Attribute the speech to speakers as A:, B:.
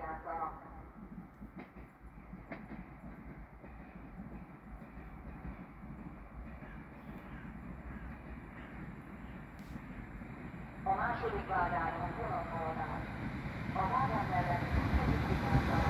A: játszanak. A második vágáron vonathaladás. A vágán mellett 20.